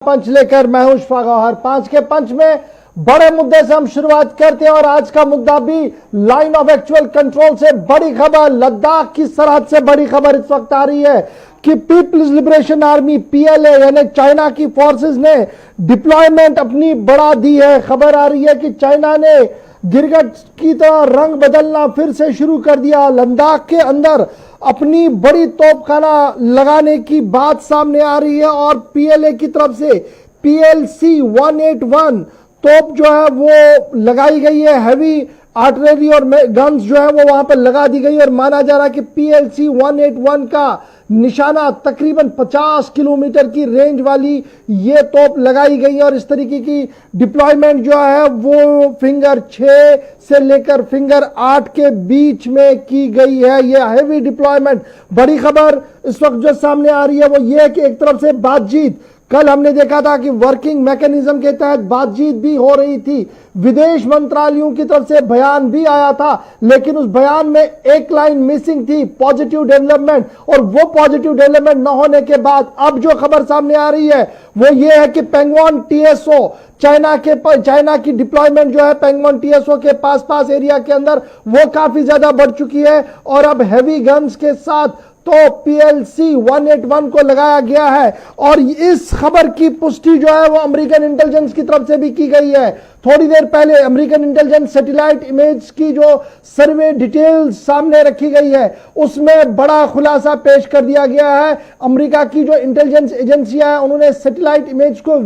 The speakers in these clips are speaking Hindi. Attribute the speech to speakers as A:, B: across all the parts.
A: पंच लेकर मैं हूं शफा गौहर। पांच के पंच में बड़े मुद्दे से हम शुरुआत करते हैं और आज का मुद्दा भी लाइन ऑफ एक्चुअल कंट्रोल से बड़ी खबर, लद्दाख की सरहद से बड़ी खबर इस वक्त आ रही है कि पीपल्स लिबरेशन आर्मी पीएलए यानी चाइना की फोर्सेस ने डिप्लॉयमेंट अपनी बढ़ा दी है। खबर आ रही है कि चाइना ने गिरगिट की तरह रंग बदलना फिर से शुरू कर दिया। लद्दाख के अंदर अपनी बड़ी तोपखाना लगाने की बात सामने आ रही है और पीएलए की तरफ से PLC 181 तोप जो है वो लगाई गई है। हैवी आर्टिलरी और गन्स जो है वो वहां पर लगा दी गई और माना जा रहा है कि PLC 181 का निशाना तकरीबन 50 किलोमीटर की रेंज वाली ये तोप लगाई गई है और इस तरीके की डिप्लॉयमेंट जो है वो फिंगर 6 से लेकर फिंगर 8 के बीच में की गई है। ये हैवी डिप्लॉयमेंट। बड़ी खबर इस वक्त जो सामने आ रही है वो ये है कि एक तरफ से बातचीत, कल हमने देखा था कि वर्किंग मैकेनिज्म के तहत बातचीत भी हो रही थी, विदेश मंत्रालयों की तरफ से बयान भी आया था, लेकिन उस बयान में एक लाइन मिसिंग थी, पॉजिटिव डेवलपमेंट। और वो पॉजिटिव डेवलपमेंट न होने के बाद अब जो खबर सामने आ रही है वो ये है कि पेंगोंग TSO चाइना की डिप्लॉयमेंट जो है पेंगोंग TSO के पास एरिया के अंदर वो काफी ज्यादा बढ़ चुकी है और अब हैवी गन्स के साथ तो PLC 181 को लगाया गया है। और इस खबर की पुष्टि जो है वो अमेरिकन इंटेलिजेंस की तरफ से भी की गई है। थोड़ी देर पहले अमेरिकन इंटेलिजेंस सैटेलाइट इमेज की जो सर्वे डिटेल्स सामने रखी गई है उसमें बड़ा खुलासा पेश कर दिया गया है। अमेरिका की जो इंटेलिजेंस एजेंसियां हैं उन्होंने सैटेलाइट इमेज को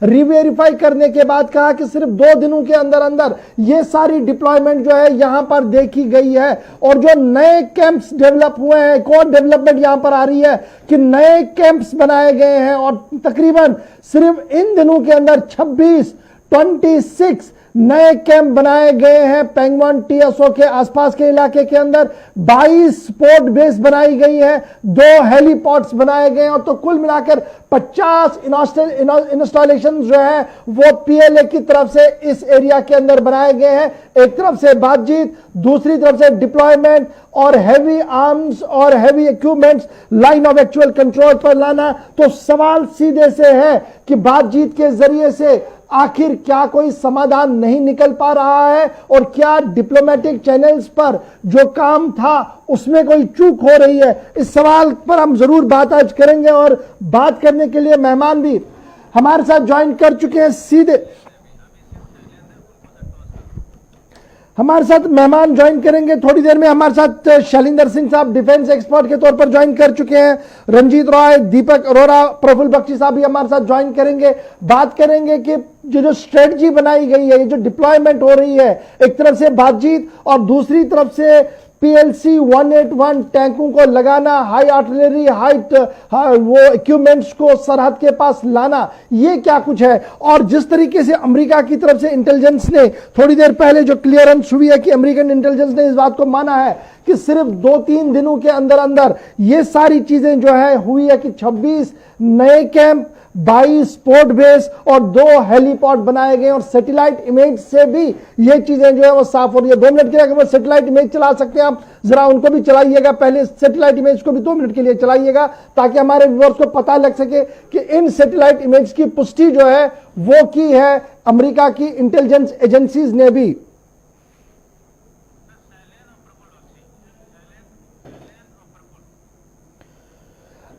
A: रिवेरीफाई करने के बाद कहा कि सिर्फ 2 दिनों के अंदर अंदर ये सारी डिप्लॉयमेंट जो है यहां पर देखी गई है। और जो नए कैंप्स डेवलप हुए हैं, एक और डेवलपमेंट यहां पर आ रही है कि नए कैंप्स बनाए गए हैं और तकरीबन सिर्फ इन दिनों के अंदर 26 नए कैंप बनाए गए हैं। पेंगोंग TSO के आसपास के इलाके के अंदर 22 स्पोर्ट बेस बनाई गई है, 2 हेलीपोर्ट्स बनाए गए हैं और तो कुल मिलाकर 50 इंस्टॉलेशन जो है वो PLA की तरफ से इस एरिया के अंदर बनाए गए हैं। एक तरफ से बातचीत, दूसरी तरफ से डिप्लॉयमेंट और हैवी आर्म्स और heavy equipments line of actual control पर लाना। तो सवाल सीधे से है कि बातचीत के जरिए से आखिर क्या कोई समाधान नहीं निकल पा रहा है और क्या डिप्लोमेटिक चैनल्स पर जो काम था उसमें कोई चूक हो रही है? इस सवाल पर हम जरूर बात आज करेंगे और बात करने के लिए मेहमान भी हमारे साथ ज्वाइन कर चुके हैं। सीधे हमारे साथ मेहमान ज्वाइन करेंगे थोड़ी देर में। हमारे साथ शैलेंद्र सिंह साहब डिफेंस एक्सपर्ट के तौर पर ज्वाइन कर चुके हैं, रंजीत रॉय, दीपक अरोरा, प्रफुल्ल बख्शी साहब भी हमारे साथ ज्वाइन करेंगे। बात करेंगे कि जो स्ट्रेटजी बनाई गई है, ये जो डिप्लॉयमेंट हो रही है, एक तरफ से बातचीत और दूसरी तरफ से PLC 181 टैंकों को लगाना, हाई आर्टिलरी वो इक्विपमेंट्स को सरहद के पास लाना, ये क्या कुछ है। और जिस तरीके से अमेरिका की तरफ से इंटेलिजेंस ने थोड़ी देर पहले जो क्लियरेंस हुई है कि अमेरिकन इंटेलिजेंस ने इस बात को माना है कि सिर्फ 2-3 दिनों के अंदर अंदर ये सारी चीजें जो है हुई है कि 26 नए कैंप, 22 स्पोर्ट बेस और 2 हेलीपोर्ट बनाए गए और सैटेलाइट इमेज से भी ये चीजें जो है वो साफ हो रही है। 2 मिनट के लिए अगर सैटेलाइट इमेज चला सकते हैं आप, जरा उनको भी चलाइएगा। पहले सैटेलाइट इमेज को भी 2 मिनट के लिए चलाइएगा ताकि हमारे व्यूअर्स को पता लग सके कि इन सैटेलाइट इमेज की पुष्टि जो है वो की है अमेरिका की इंटेलिजेंस एजेंसीज ने भी।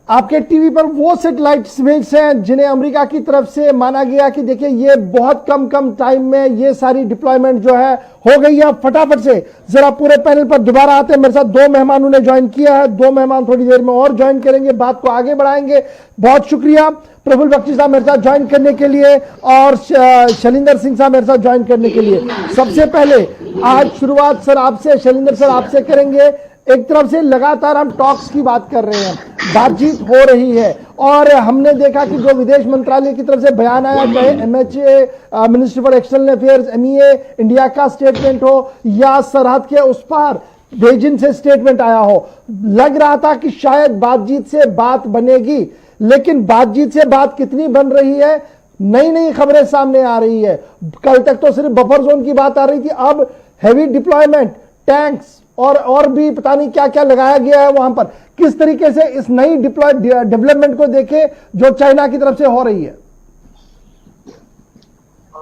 A: आपके टीवी पर वो सैटेलाइट इमेज हैं जिन्हें अमेरिका की तरफ से माना गया कि देखिए ये बहुत कम टाइम में ये सारी डिप्लॉयमेंट जो है हो गई है। फटाफट से जरा पूरे पैनल पर दोबारा आते हैं। मेरे साथ 2 मेहमानों ने ज्वाइन किया है, 2 मेहमान थोड़ी देर में और ज्वाइन करेंगे, बात को आगे बढ़ाएंगे। बहुत शुक्रिया प्रफुल्ल बख्शी साहब मेरे साथ ज्वाइन करने के लिए और शैलेंद्र सिंह साहब मेरे साथ ज्वाइन करने के लिए। सबसे पहले आज शुरुआत सर आपसे, शैलेंद्र सर आपसे करेंगे। एक तरफ से लगातार हम टॉक्स की बात कर रहे हैं, बातचीत हो रही है और हमने देखा कि जो विदेश मंत्रालय की तरफ से बयान आया, चाहे MHA ministry for external affairs MEA India का स्टेटमेंट हो या सरहद के उस पार बेजिंग से स्टेटमेंट आया हो, लग रहा था कि शायद बातचीत से बात बनेगी। लेकिन बातचीत से बात कितनी बन रही है, नई खबरें सामने आ रही है। कल तक तो सिर्फ बफर जोन की बात आ रही थी, अब हैवी डिप्लॉयमेंट, टैंक्स और भी पता नहीं क्या क्या लगाया गया है वहां पर। किस तरीके से इस नई डेवलपमेंट को देखे जो चाइना की तरफ से हो रही है?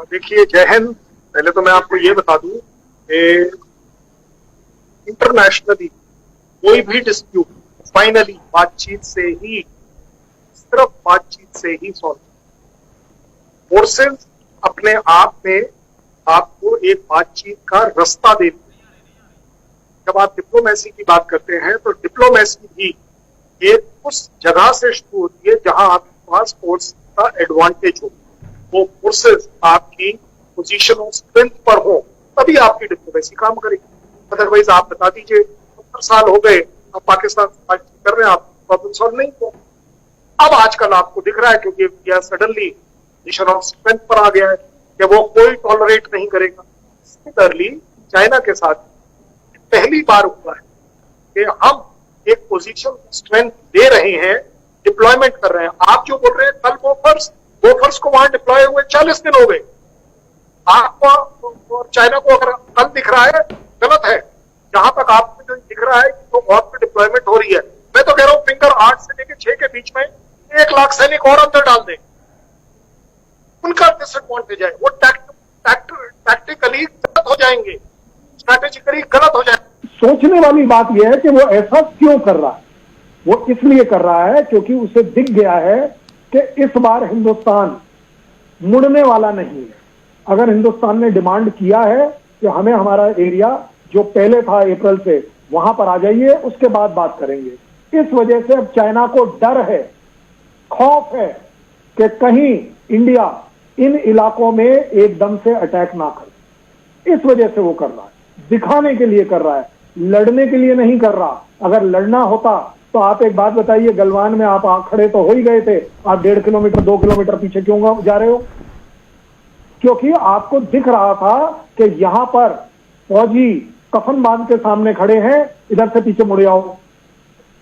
B: देखिए, जय हिंद। पहले तो मैं आपको ये बता दूं कि इंटरनेशनली कोई भी डिस्प्यूट फाइनली बातचीत से ही, सिर्फ बातचीत से ही सॉल्व। फोर्सेस अपने आप में आपको एक बातचीत का रास्ता देती है। जब आप डिप्लोमेसी की बात करते हैं तो डिप्लोमेसी भी एक उस जगह से शुरू होती है जहां आपके पास फोर्स का एडवांटेज हो, वो फोर्सेस आपकी पोजीशन ऑफ स्ट्रेंथ पर हो, तभी आपकी डिप्लोमेसी काम करेगी। अदरवाइज आप बता दीजिए 70 साल हो गए, अब पाकिस्तान से बातचीत कर रहे हैं, आप प्रॉब्लम सॉल्व नहीं हो। अब आजकल आपको दिख रहा है क्योंकि India suddenly position of strength पर आ गया है कि वो कोई टॉलरेट नहीं करेगा। सिमिलरली चाइना के साथ पहली बार हुआ है कि हम एक पोजीशन स्ट्रेंथ दे रहे हैं, डिप्लॉयमेंट कर रहे हैं। आप जो बोल रहे हैं कल बोफर्स को वहां डिप्लॉय हुए 40 दिन हो गए। आपको और चाइना को अगर कल दिख रहा है गलत है। जहां तक आपको जो दिख रहा है तो बहुत की डिप्लॉयमेंट हो रही है। मैं तो कह रहा हूं फिंगर 8 से लेकर 6 के बीच में 1 लाख सैनिक और अंदर डाल दें, उनका डिसएडवांटेज है। वो टैक्टिकली गलत हो जाएंगे, स्ट्रैटेजिकली गलत हो जाएंगे।
C: सोचने वाली बात यह है कि वो ऐसा क्यों कर रहा है। वो इसलिए कर रहा है क्योंकि उसे दिख गया है कि इस बार हिंदुस्तान मुड़ने वाला नहीं है। अगर हिंदुस्तान ने डिमांड किया है कि हमें हमारा एरिया जो पहले था अप्रैल से वहां पर आ जाइए, उसके बाद बात करेंगे। इस वजह से अब चाइना को डर है, खौफ है कि कहीं इंडिया इन इलाकों में एकदम से अटैक ना करे। इस वजह से वो कर रहा है, दिखाने के लिए कर रहा है, लड़ने के लिए नहीं कर रहा। अगर लड़ना होता तो आप एक बात बताइए, गलवान में आप खड़े तो हो ही गए थे, आप 1.5 किलोमीटर 2 किलोमीटर पीछे क्यों जा रहे हो? क्योंकि आपको दिख रहा था कि यहां पर फौजी कफन बांध के सामने खड़े हैं, इधर से पीछे मुड़ जाओ।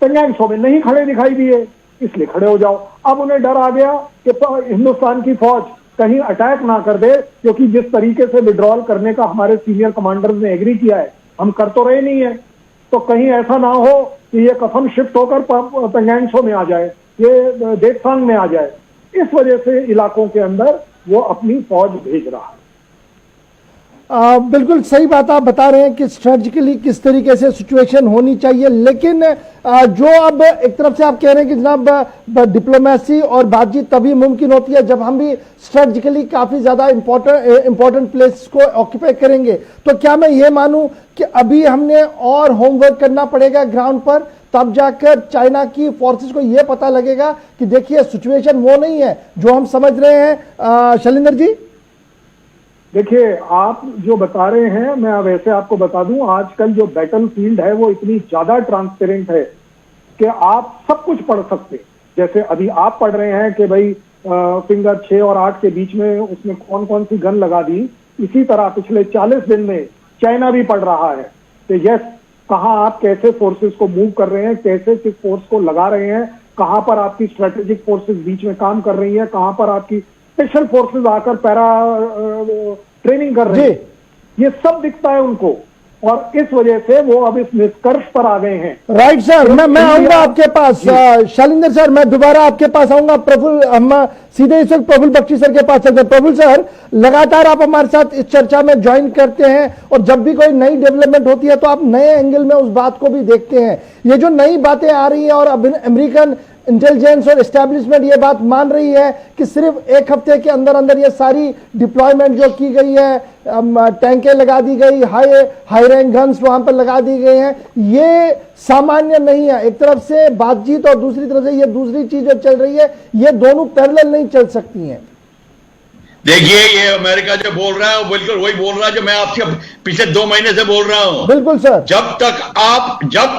C: पंजाब शो में नहीं खड़े दिखाई दिए, इसलिए खड़े हो जाओ। अब उन्हें डर आ गया कि हिंदुस्तान की फौज कहीं अटैक ना कर दे, क्योंकि जिस तरीके से विड्रॉल करने का हमारे सीनियर कमांडर्स ने एग्री किया है, हम कर तो रहे नहीं है, तो कहीं ऐसा ना हो कि ये कफन शिफ्ट होकर पंजाब शो में आ जाए, ये देवसांग में आ जाए। इस वजह से इलाकों के अंदर वो अपनी फौज भेज रहा है।
A: बिल्कुल सही बात आप बता रहे हैं कि स्ट्रेटजिकली किस तरीके से सिचुएशन होनी चाहिए, लेकिन जो अब एक तरफ से आप कह रहे हैं कि जनाब डिप्लोमेसी और बातचीत तभी मुमकिन होती है जब हम भी स्ट्रेटजिकली काफी ज्यादा इंपॉर्टेंट प्लेस को ऑक्यूपाई करेंगे। तो क्या मैं ये मानूं कि अभी हमने और होमवर्क करना पड़ेगा ग्राउंड पर, तब जाकर चाइना की फोर्सेस को यह पता लगेगा कि देखिए सिचुएशन वो नहीं है जो हम समझ रहे हैं। शैलेंद्र जी,
C: देखिए, आप जो बता रहे हैं, मैं अब ऐसे आपको बता दूं, आजकल जो बैटल फील्ड है वो इतनी ज्यादा ट्रांसपेरेंट है कि आप सब कुछ पढ़ सकते हैं। जैसे अभी आप पढ़ रहे हैं कि भाई फिंगर 6 और 8 के बीच में उसने कौन कौन सी गन लगा दी, इसी तरह पिछले 40 दिन में चाइना भी पढ़ रहा है कि यस, कहां आप कैसे फोर्सेस को मूव कर रहे हैं, कैसे किस फोर्स को लगा रहे हैं, कहां पर आपकी स्ट्रेटेजिक फोर्सेस बीच में काम कर रही है, कहां पर आपकी स्पेशल फोर्सेस आकर पैरा ट्रेनिंग कर रहे हैं। ये सब दिखता है उनको, और इस वजह से वो अब इस निष्कर्ष पर आ गए हैं।
A: राइट सर, मैं आऊंगा आपके पास। शैलेंद्र सर, मैं दोबारा आपके पास आऊंगा। प्रफुल्ल, हम सीधे इस वक्त प्रफुल्ल बख्शी सर के पास चलते हैं। प्रफुल्ल सर, लगातार आप हमारे साथ इस चर्चा में ज्वाइन करते हैं और जब भी कोई नई डेवलपमेंट होती है तो आप नए एंगल में उस बात को भी देखते हैं। ये जो नई बातें आ रही हैं और अब अमेरिकन इंटेलिजेंस और एस्टेब्लिशमेंट ये बात मान रही है कि सिर्फ 1 हफ्ते के अंदर अंदर ये सारी डिप्लॉयमेंट जो की गई है, टैंकें लगा दी गई, हाई रैंक गन्स वहां पर लगा दी गई हैं, ये सामान्य नहीं है। एक तरफ से बातचीत और दूसरी तरफ से ये दूसरी चीज जो चल रही है, ये दोनों पैरेलल नहीं चल सकती हैं।
D: देखिए, ये अमेरिका जो बोल रहा है वो बिल्कुल वही बोल रहा है जो मैं आपसे पिछले 2 महीने से बोल रहा हूं।
A: बिल्कुल सर,
D: जब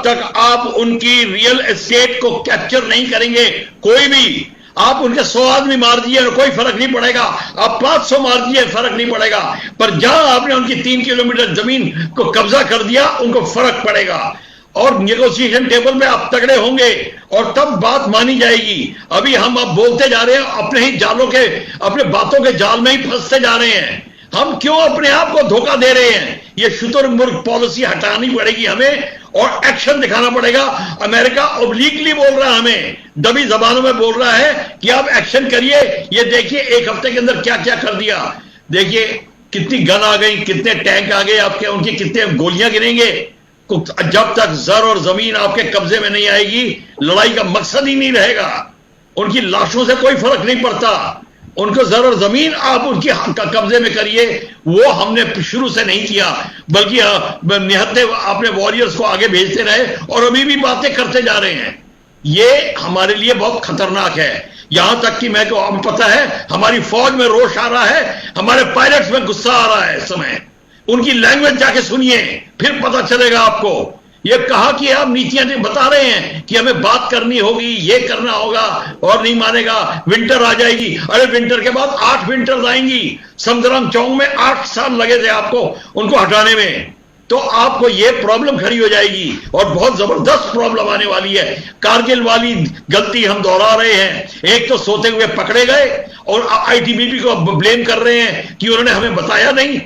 D: तक आप उनकी रियल एस्टेट को कैप्चर नहीं करेंगे, कोई भी, आप उनके 100 आदमी मार दिए और कोई फर्क नहीं पड़ेगा, आप 500 मार दिए फर्क नहीं पड़ेगा, पर जहां आपने उनकी 3 किलोमीटर जमीन को कब्जा कर दिया, उनको फर्क पड़ेगा। और नेगोशिएशन टेबल में आप तगड़े होंगे और तब बात मानी जाएगी। अभी हम अब बोलते जा रहे हैं, अपने ही जालों के, अपने बातों के जाल में ही फंसते जा रहे हैं। हम क्यों अपने आप को धोखा दे रहे हैं? ये शुतुरमुर्ग पॉलिसी हटानी पड़ेगी हमें और एक्शन दिखाना पड़ेगा। अमेरिका ओब्लिकली बोल रहा है, हमें दबी जबानों में बोल रहा है कि आप एक्शन करिए। ये देखिए 1 हफ्ते के अंदर क्या क्या कर दिया। देखिए कितनी गन आ गई, कितने टैंक आ गए आपके, उनकी कितने गोलियां गिरेंगे। जब तक जर और जमीन आपके कब्जे में नहीं आएगी, लड़ाई का मकसद ही नहीं रहेगा। उनकी लाशों से कोई फर्क नहीं पड़ता, उनको जर और जमीन आप उनकी कब्जे में करिए। वो हमने शुरू से नहीं किया, बल्कि निहत्ते अपने वॉरियर्स को आगे भेजते रहे और अभी भी बातें करते जा रहे हैं। ये हमारे लिए बहुत खतरनाक है। यहां तक कि मैं को अब पता है हमारी फौज में रोष आ रहा है, हमारे पायलट्स में गुस्सा आ रहा है इस समय। उनकी लैंग्वेज जाके सुनिए, फिर पता चलेगा आपको। ये कहा कि आप नीतियां बता रहे हैं कि हमें बात करनी होगी, ये करना होगा, और नहीं मानेगा, विंटर आ जाएगी। अरे विंटर के बाद 8 विंटर्स आएंगी। समदराम चौक में 8 साल लगे थे आपको उनको हटाने में, तो आपको ये प्रॉब्लम खड़ी हो जाएगी और बहुत जबरदस्त प्रॉब्लम आने वाली है। कारगिल वाली गलती हम दोहरा रहे हैं। एक तो सोते हुए पकड़े गए और आईटीबीपी को ब्लेम कर रहे हैं कि उन्होंने हमें बताया नहीं,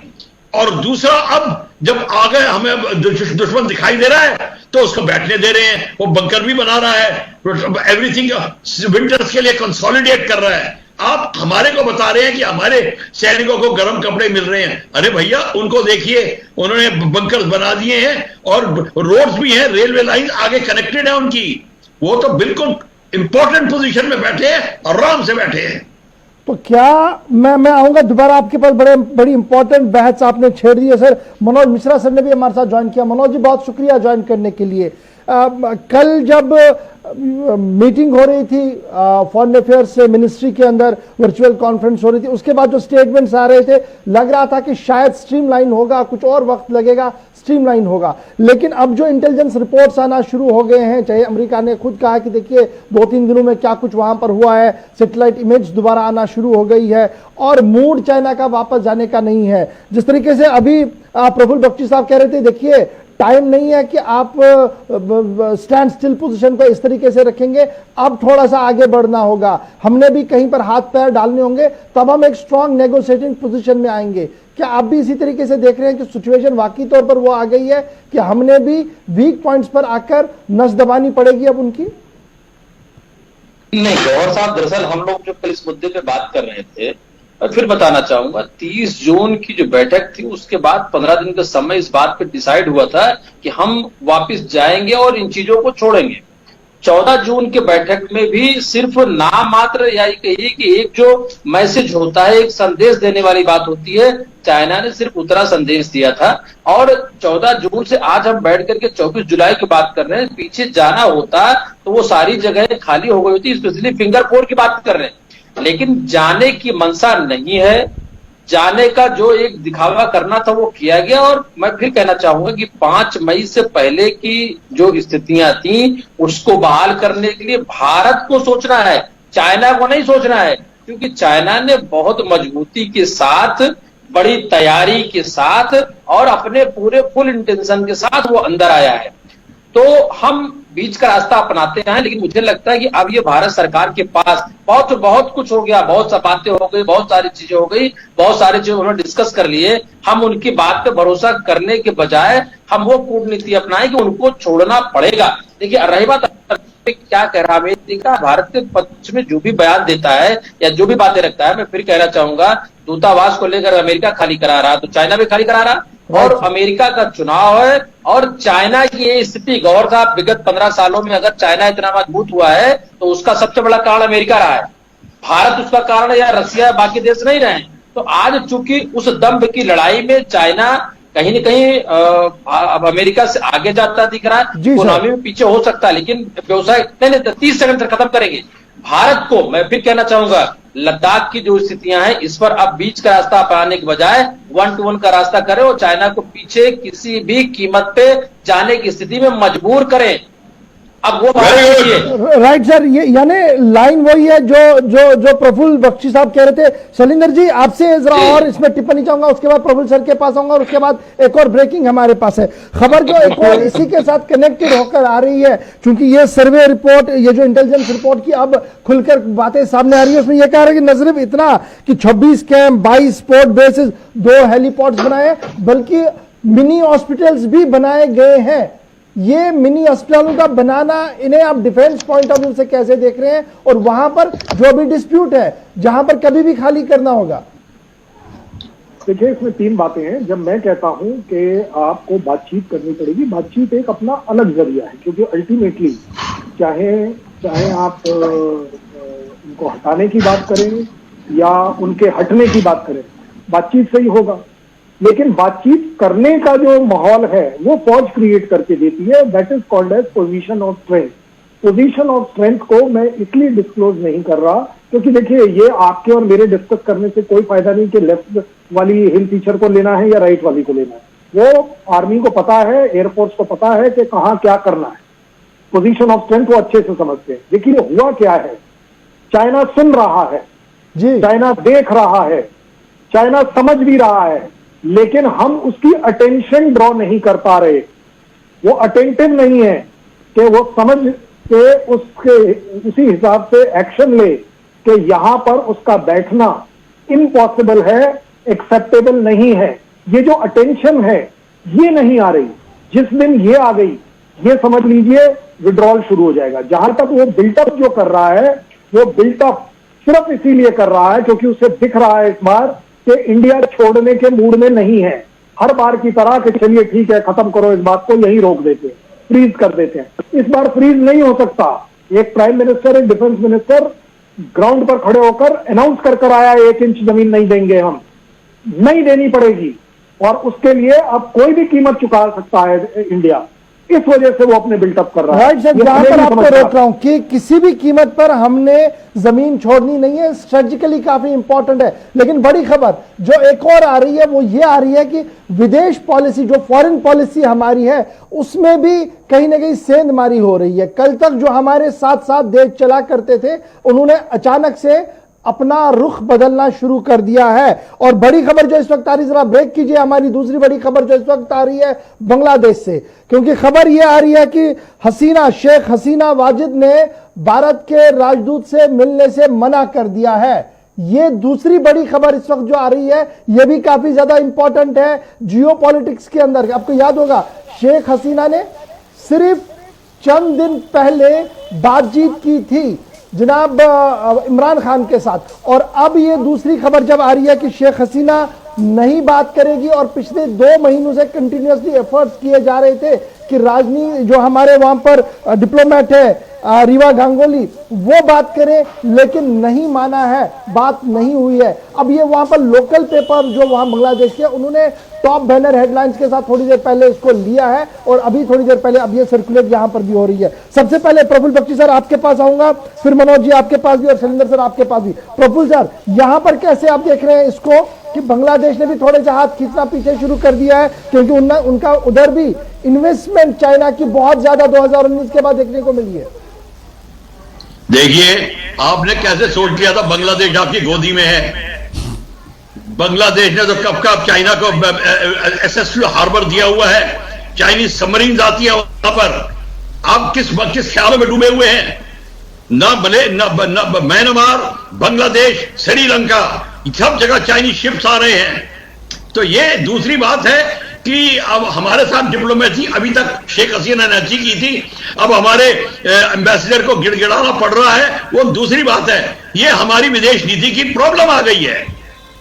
D: और दूसरा अब जब आ गए हमें दुश्मन दिखाई दे रहा है तो उसको बैठने दे रहे हैं। वो बंकर भी बना रहा है, एवरीथिंग विंटर्स के लिए कंसोलिडेट कर रहा है। आप हमारे को बता रहे हैं कि हमारे सैनिकों को गर्म कपड़े मिल रहे हैं। अरे भैया उनको देखिए, उन्होंने बंकर्स बना दिए हैं और रोड्स भी हैं, रेलवे लाइन आगे कनेक्टेड है उनकी। वो तो बिल्कुल इंपॉर्टेंट पोजीशन में बैठे हैं, आराम से बैठे हैं।
A: तो क्या मैं आऊंगा दोबारा आपके पास, बड़ी इंपॉर्टेंट बहस आपने छेड़ दी है सर। मनोज मिश्रा सर ने भी हमारे साथ ज्वाइन किया। मनोज जी बहुत शुक्रिया ज्वाइन करने के लिए। कल जब मीटिंग हो रही थी फॉरेन अफेयर्स मिनिस्ट्री के अंदर, वर्चुअल कॉन्फ्रेंस हो रही थी, उसके बाद जो स्टेटमेंट्स आ रहे थे लग रहा था कि शायद स्ट्रीमलाइन होगा, कुछ और वक्त लगेगा, स्ट्रीमलाइन होगा। लेकिन अब जो इंटेलिजेंस रिपोर्ट्स आना शुरू हो गए हैं, चाहे अमेरिका ने खुद कहा कि देखिए 2-3 दिनों में क्या कुछ वहां पर हुआ है, सैटेलाइट इमेज दोबारा आना शुरू हो गई है और मूड चाइना का वापस जाने का नहीं है। जिस तरीके से अभी प्रफुल्ल बख्शी साहब कह रहे थे, देखिए टाइम नहीं है कि आप स्टैंड स्टिल पोजीशन को इस तरीके से रखेंगे, अब थोड़ा सा आगे बढ़ना होगा, हमने भी कहीं पर हाथ पैर डालने होंगे, तब हम एक स्ट्रॉन्ग नेगोशिएटिंग पोजीशन में आएंगे। क्या आप भी इसी तरीके से देख रहे हैं कि सिचुएशन वाकई तौर पर वो आ गई है कि हमने भी वीक पॉइंट्स पर आकर नस दबानी पड़ेगी अब उनकी?
E: नहीं गौहर साहब, दरअसल हम लोग जो कल इस मुद्दे पे बात कर रहे थे, और फिर बताना चाहूंगा 30 जून की जो बैठक थी उसके बाद 15 दिन का समय इस बात पे डिसाइड हुआ था कि हम वापस जाएंगे और इन चीजों को छोड़ेंगे। 14 जून के बैठक में भी सिर्फ नाम मात्र या कहिए कि एक जो मैसेज होता है, एक संदेश देने वाली बात होती है, चाइना ने सिर्फ उतना संदेश दिया था। और 14 जून से आज हम बैठ करके 24 जुलाई की बात कर रहे हैं। पीछे जाना होता तो वो सारी जगह खाली हो गई होती, स्पेशली फिंगर 4 की बात कर रहे हैं। लेकिन जाने की मंशा नहीं है, जाने का जो एक दिखावा करना था वो किया गया। और मैं फिर कहना चाहूंगा कि 5 मई से पहले की जो स्थितियां थी उसको बहाल करने के लिए भारत को सोचना है, चाइना को नहीं सोचना है, क्योंकि चाइना ने बहुत मजबूती के साथ, बड़ी तैयारी के साथ और अपने पूरे फुल इंटेंशन के साथ वो अंदर आया है। तो हम बीच का रास्ता अपनाते हैं, लेकिन मुझे लगता है कि अब ये भारत सरकार के पास बहुत कुछ हो गया, बहुत सा बातें हो गई, बहुत सारी चीजें हो गई, बहुत सारी चीजें उन्होंने डिस्कस कर लिए। हम उनकी बात पे भरोसा करने के बजाय हम वो कूटनीति अपनाएं कि उनको छोड़ना पड़ेगा। देखिए रही बात क्या कह रहा है अमेरिका, भारत के पक्ष में जो भी बयान देता है या जो भी बातें रखता है, मैं फिर कहना चाहूंगा दूतावास को लेकर अमेरिका खाली करा रहा तो चाइना भी खाली करा रहा। और अमेरिका का चुनाव है और चाइना की ये स्थिति, गौर साहब विगत 15 सालों में अगर चाइना इतना मजबूत हुआ है तो उसका सबसे बड़ा कारण अमेरिका रहा है, भारत उसका कारण या रसिया या बाकी देश नहीं रहे। तो आज चूंकि उस दम्भ की लड़ाई में चाइना कहीं न कहीं अब अमेरिका से आगे जाता दिख रहा है, इकोनॉमी में पीछे हो सकता है, लेकिन व्यवसाय नहीं 30 सेकंड तक खत्म करेंगे। भारत को मैं फिर कहना चाहूंगा, लद्दाख की जो स्थितियां हैं इस पर अब बीच का रास्ता अपनाने के बजाय 1 to 1 का रास्ता करें और चाइना को पीछे किसी भी कीमत पे जाने की स्थिति में मजबूर करें। अब वो
A: राइट सर, ये यानी लाइन वही है जो प्रफुल्ल बख्शी साहब कह रहे थे। शैलेंद्र जी आपसे जरा और इसमें टिप्पणी चाहूंगा, उसके बाद प्रफुल्ल सर के पास आऊंगा और उसके बाद एक और ब्रेकिंग हमारे पास है खबर जो एक और इसी के साथ कनेक्टेड होकर आ रही है, क्योंकि ये सर्वे रिपोर्ट, ये जो इंटेलिजेंस रिपोर्ट की अब खुलकर बातें सामने आ रही है, उसमें यह कह रहे हैं कि न सिर्फ इतना कि 26 कैंप, 22 स्पोर्ट बेसिस, 2 हेलीपोर्ट्स बनाए, बल्कि मिनी हॉस्पिटल्स भी बनाए गए हैं। ये मिनी अस्पतालों का बनाना, इन्हें आप डिफेंस पॉइंट ऑफ व्यू से कैसे देख रहे हैं, और वहां पर जो भी डिस्प्यूट है जहां पर कभी भी खाली करना होगा?
C: देखिए, इसमें तीन बातें हैं। जब मैं कहता हूं कि आपको बातचीत करनी पड़ेगी, बातचीत एक अपना अलग जरिया है, क्योंकि अल्टीमेटली चाहे आप उनको हटाने की बात करें या उनके हटने की बात करें, बातचीत से ही होगा। लेकिन बातचीत करने का जो माहौल है वो फौज क्रिएट करके देती है। That is called as position of strength. Position of strength को मैं इसलिए डिस्क्लोज नहीं कर रहा क्योंकि देखिए, ये आपके और मेरे डिस्कस करने से कोई फायदा नहीं कि लेफ्ट वाली हिल टीचर को लेना है या राइट वाली को लेना है। वो आर्मी को पता है, एयरफोर्स को पता है कि कहां क्या करना है। पोजीशन ऑफ स्ट्रेंथ वो अच्छे से समझते हैं। देखिए हुआ क्या है, चाइना सुन रहा है
A: जी,
C: चाइना देख रहा है, चाइना समझ भी रहा है, लेकिन हम उसकी अटेंशन ड्रॉ नहीं कर पा रहे। वो अटेंटिव नहीं है कि वो समझ के उसके उसी हिसाब से एक्शन ले कि यहां पर उसका बैठना इम्पॉसिबल है, एक्सेप्टेबल नहीं है। ये जो अटेंशन है ये नहीं आ रही। जिस दिन ये आ गई, ये समझ लीजिए विड्रॉल शुरू हो जाएगा। जहां तक वो बिल्टअप जो कर रहा है, वो बिल्टअप सिर्फ इसीलिए कर रहा है क्योंकि उसे दिख रहा है इस बार कि इंडिया छोड़ने के मूड में नहीं है। हर बार की तरह कि चलिए ठीक है, खत्म करो इस बात को, यही रोक देते हैं, फ्रीज कर देते हैं। इस बार फ्रीज नहीं हो सकता। एक प्राइम मिनिस्टर, एक डिफेंस मिनिस्टर ग्राउंड पर खड़े होकर अनाउंस कर आया 1 इंच जमीन नहीं देंगे, हम नहीं देनी पड़ेगी। और उसके लिए अब कोई भी कीमत चुका सकता है इंडिया। इस वजह से वो अपने बिल्टअप कर रहा है।
A: राइट सर, यहां पर आपको रोक रहा हूं कि किसी भी कीमत पर हमने जमीन छोड़नी नहीं है, स्ट्रेटेजिकली काफी इंपॉर्टेंट है। लेकिन बड़ी खबर जो एक और आ रही है वो ये आ रही है कि विदेश पॉलिसी, जो फॉरेन पॉलिसी हमारी है, उसमें भी कहीं ना कहीं सेंधमारी हो रही है। कल तक जो हमारे साथ साथ देश चला करते थे, उन्होंने अचानक से अपना रुख बदलना शुरू कर दिया है। और बड़ी खबर जो इस वक्त आ रही, जरा ब्रेक कीजिए, हमारी दूसरी बड़ी खबर जो इस वक्त आ रही है बांग्लादेश से, क्योंकि खबर यह आ रही है कि शेख हसीना वाजिद ने भारत के राजदूत से मिलने से मना कर दिया है। यह दूसरी बड़ी खबर इस वक्त जो आ रही है, यह भी काफी ज्यादा इंपॉर्टेंट है जियोपॉलिटिक्स के अंदर। आपको याद होगा, शेख हसीना ने सिर्फ चंद दिन पहले बातचीत की थी जनाब इमरान खान के साथ, और अब ये दूसरी खबर जब आ रही है कि शेख हसीना नहीं बात करेगी। और पिछले 2 महीनों से कंटिन्यूसली एफर्ट्स किए जा रहे थे कि राजनी जो हमारे वहां पर डिप्लोमेट है रीवा गांगुली, वो बात करें, लेकिन नहीं माना है, बात नहीं हुई है। अब ये वहां पर लोकल पेपर जो वहां बांग्लादेश के, उन्होंने टॉप बैनर हेडलाइंस के साथ थोड़ी देर पहले इसको लिया है, और अभी थोड़ी देर पहले अब ये सर्कुलेट यहां पर भी हो रही है। सबसे पहले प्रफुल्ल बख्शी सर आपके पास आऊंगा, फिर मनोज जी आपके पास भी, और शैलेंद्र सर आपके पास भी। प्रफुल्ल सर, यहां पर कैसे आप देख रहे हैं इसको कि बांग्लादेश ने भी थोड़े से हाथ खींचना पीछे शुरू कर दिया है, क्योंकि उनका उधर भी इन्वेस्टमेंट चाइना की बहुत ज्यादा 2019 के बाद देखने को मिली है।
D: देखिए, आपने कैसे सोच लिया था बांग्लादेश आपकी गोदी में है। बांग्लादेश ने तो कब का चाइना को एसएसयू हार्बर दिया हुआ है, चाइनीज सबमरीन आती है वहां पर। आप किस ख्यालों में डूबे हुए हैं? ना म्यांमार, बांग्लादेश, श्रीलंका, सब जगह चाइनीज शिप्स आ रहे हैं। तो ये दूसरी बात है कि अब हमारे साथ डिप्लोमेसी अभी तक शेख हसीना ने अच्छी की थी, अब हमारे एम्बेसडर को गिड़गिड़ाना पड़ रहा है, वो दूसरी बात है। ये हमारी विदेश नीति की प्रॉब्लम आ गई है।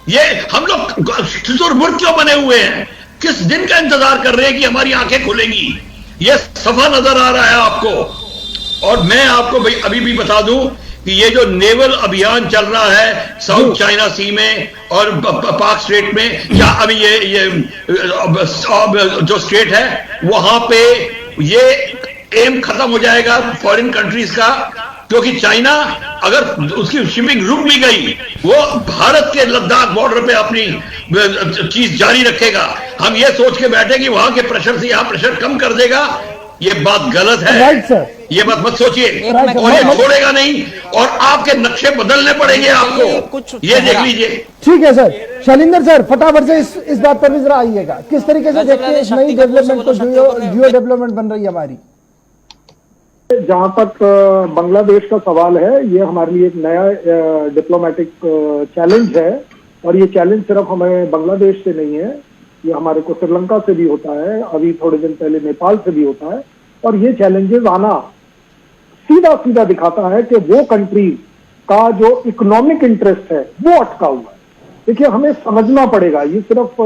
D: ये हम लोग सुरमुर्ग क्यों बने हुए हैं? किस दिन का इंतजार कर रहे हैं कि हमारी आंखें खुलेंगी? ये सफा नजर आ रहा है आपको। और मैं आपको भाई अभी भी बता दूं कि ये जो नेवल अभियान चल रहा है साउथ चाइना सी में और पाक स्ट्रेट में, या अभी ये जो स्टेट है वहां पे ये एम खत्म हो जाएगा फॉरेन कंट्रीज का, क्योंकि चाइना अगर उसकी शिपिंग रुक भी गई, वो भारत के लद्दाख बॉर्डर पे अपनी चीज जारी रखेगा। हम ये सोच के बैठे कि वहां के प्रेशर से यहां प्रेशर कम कर देगा, ये बात गलत है।
A: राइट सर,
D: ये बात मत सोचिए। और ये छोड़ेगा नहीं, और आपके नक्शे बदलने पड़ेंगे आपको, ये देख लीजिए।
A: ठीक है सर। शैलेंद्र सर, फटाफट से इस बात पर भी जरा आइएगा, किस तरीके से देखते हैं नई डेवलपमेंट को, जियो डेवलपमेंट बन रही है हमारी।
C: जहां तक बांग्लादेश का सवाल है, ये हमारे लिए एक नया डिप्लोमेटिक चैलेंज है, और ये चैलेंज सिर्फ हमें बांग्लादेश से नहीं है, ये हमारे को श्रीलंका से भी होता है, अभी थोड़े दिन पहले नेपाल से भी होता है। और ये चैलेंजेस आना सीधा सीधा दिखाता है कि वो कंट्री का जो इकोनॉमिक इंटरेस्ट है वो अटका हुआ है। देखिए हमें समझना पड़ेगा, ये सिर्फ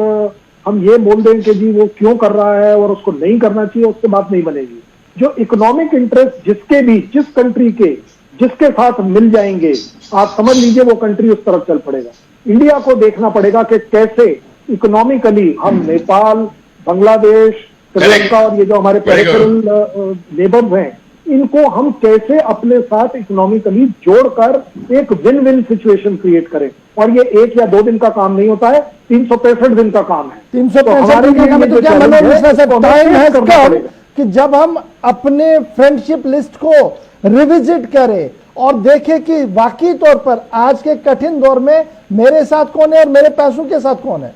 C: हम ये बोल दें कि जी वो क्यों कर रहा है और उसको नहीं करना चाहिए, उससे बात नहीं बनेगी। जो इकोनॉमिक इंटरेस्ट जिसके भी, जिस कंट्री के जिसके साथ मिल जाएंगे, आप समझ लीजिए वो कंट्री उस तरफ चल पड़ेगा। इंडिया को देखना पड़ेगा कि कैसे इकोनॉमिकली हम नेपाल, बांग्लादेश, श्रीलंका और ये जो हमारे पेरिफेरल नेबर्स हैं, इनको हम कैसे अपने साथ इकोनॉमिकली जोड़कर एक विन विन सिचुएशन क्रिएट करें। और ये 1 या 2 दिन का काम नहीं होता है, 365 दिन का काम है।
A: 365 दिन का काम है। तो क्या मतलब टाइम है कब कि जब हम अपने फ्रेंडशिप लिस्ट को रिविजिट करें और देखें कि वाकई तौर पर आज के कठिन दौर में मेरे साथ कौन है और मेरे पैसों के साथ कौन है?